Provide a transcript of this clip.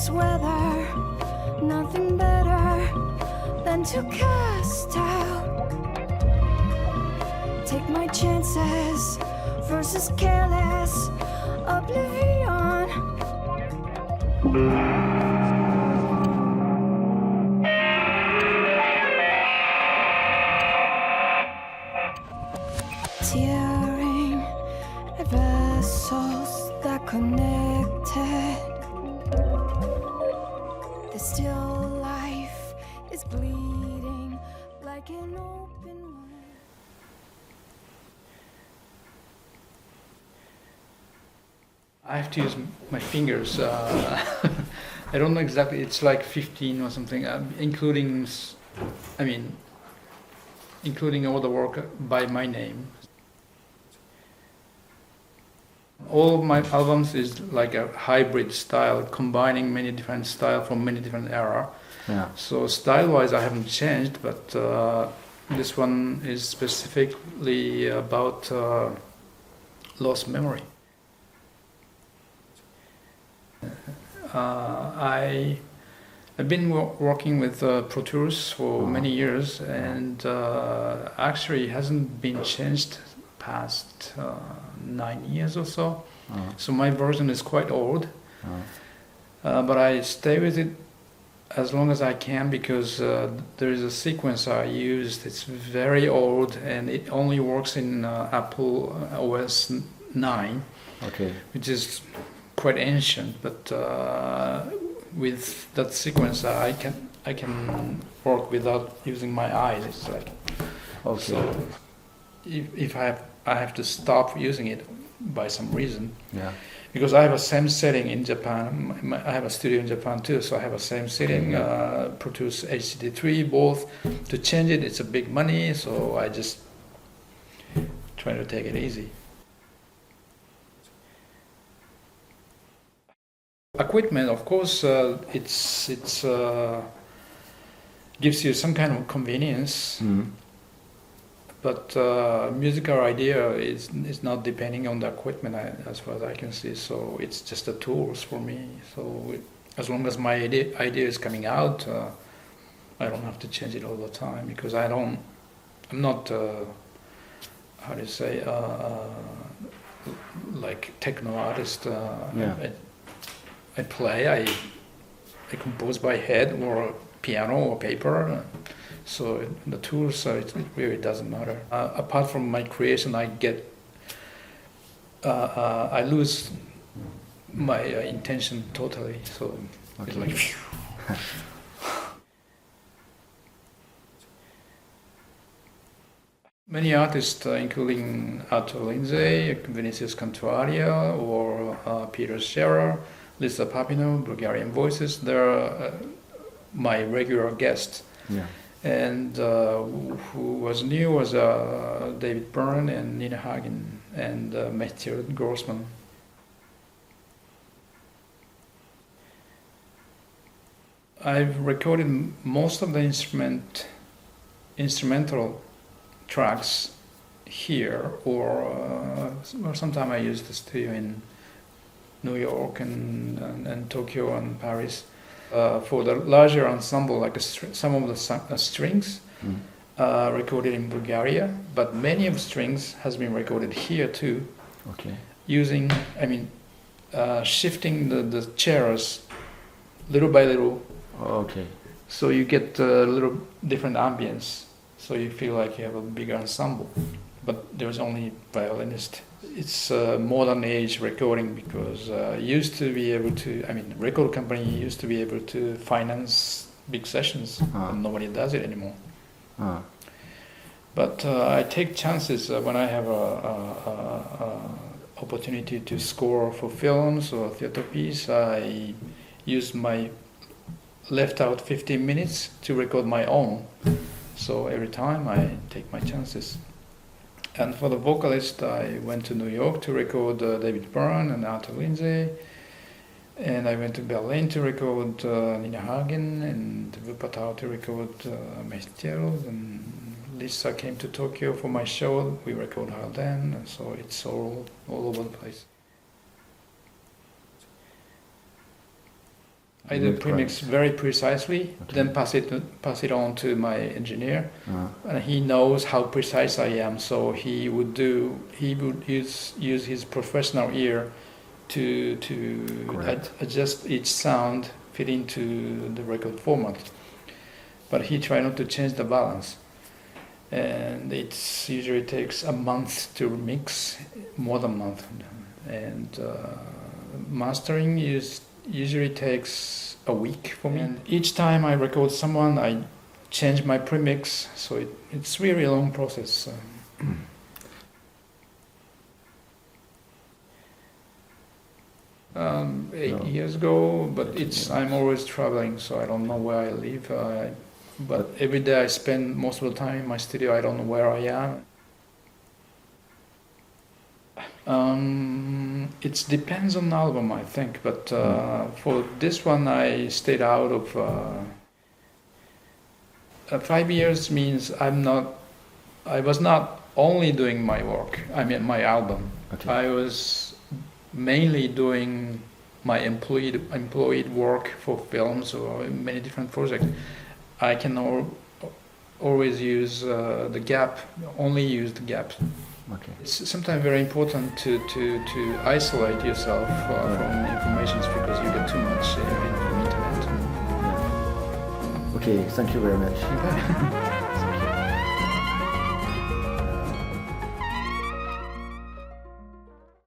this weather, nothing better than to cast out. Take my chances versus careless oblivion. Tearing vessels that connected. The still life is bleeding like an open wound. I have to use my fingers. I don't know exactly. It's like 15 or something, including all the work by my name. All of my albums is like a hybrid style, combining many different styles from many different era. Yeah. So style-wise, I haven't changed, but this one is specifically about lost memory. I've been working with Pro Tools for many years, and actually it hasn't been changed past 9 years or so. So my version is quite old, but I stay with it as long as I can because there is a sequence I used. It's very old and it only works in Apple OS 9, which is quite ancient. But with that sequence, I can work without using my eyes. It's like so. If I have to stop using it by some reason. Yeah. Because I have a same setting in Japan. I have a studio in Japan too, so I have a same setting. Pro Tools HCD3 both. To change it, it's a big money, so I just try to take it easy. Equipment, of course, it's gives you some kind of convenience. But musical idea is not depending on the equipment as far as I can see. So it's just the tools for me. So as long as my idea is coming out, I don't have to change it all the time because I'm not how do you say like techno artist. I play. I compose by head or piano or paper. So the tools, it really doesn't matter. Apart from my creation, I lose my intention totally. So it's like. Many artists, including Arthur Lindsay, Vinicius Cantuaria, or Peter Scherer, Lisa Papineau, Bulgarian Voices, they're my regular guests. Yeah. And who was new was David Byrne and Nina Hagen and Matthew Grossman. I've recorded most of the instrumental tracks here, or sometimes I use the studio in New York and Tokyo and Paris. For the larger ensemble, like some of the strings recorded in Bulgaria, but many of the strings has been recorded here too. Using, shifting the chairs little by little. So you get a little different ambience. So you feel like you have a bigger ensemble, but there's only violinist. It's modern age recording because used to be able to, record company used to be able to finance big sessions, and nobody does it anymore. But I take chances when I have a opportunity to score for films or theater piece. I use my left out 15 minutes to record my own. So every time I take my chances. And for the vocalist, I went to New York to record David Byrne and Arthur Lindsay. And I went to Berlin to record Nina Hagen and Wuppertal to record Matthew. And Lisa came to Tokyo for my show. We recorded her then. And so it's all over the place. I do premix very precisely, then pass it on to my engineer, and he knows how precise I am. So he would use his professional ear to adjust each sound fit into the record format. But he tried not to change the balance, and it usually takes a month to mix, more than a month, and mastering usually takes a week for me. And each time I record someone, I change my premix, so it's really a long process. 8 years ago, but I'm always traveling, so I don't know where I live. But every day I spend most of the time in my studio. I don't know where I am. It depends on the album, I think. But for this one, I stayed out of. 5 years means I was not only doing my work. I mean my album. Okay. I was mainly doing my employed work for films or many different projects. I can always use the gap, only use the gap. Okay. It's sometimes very important to isolate yourself from information because you get too much from internet. Okay, thank you very much.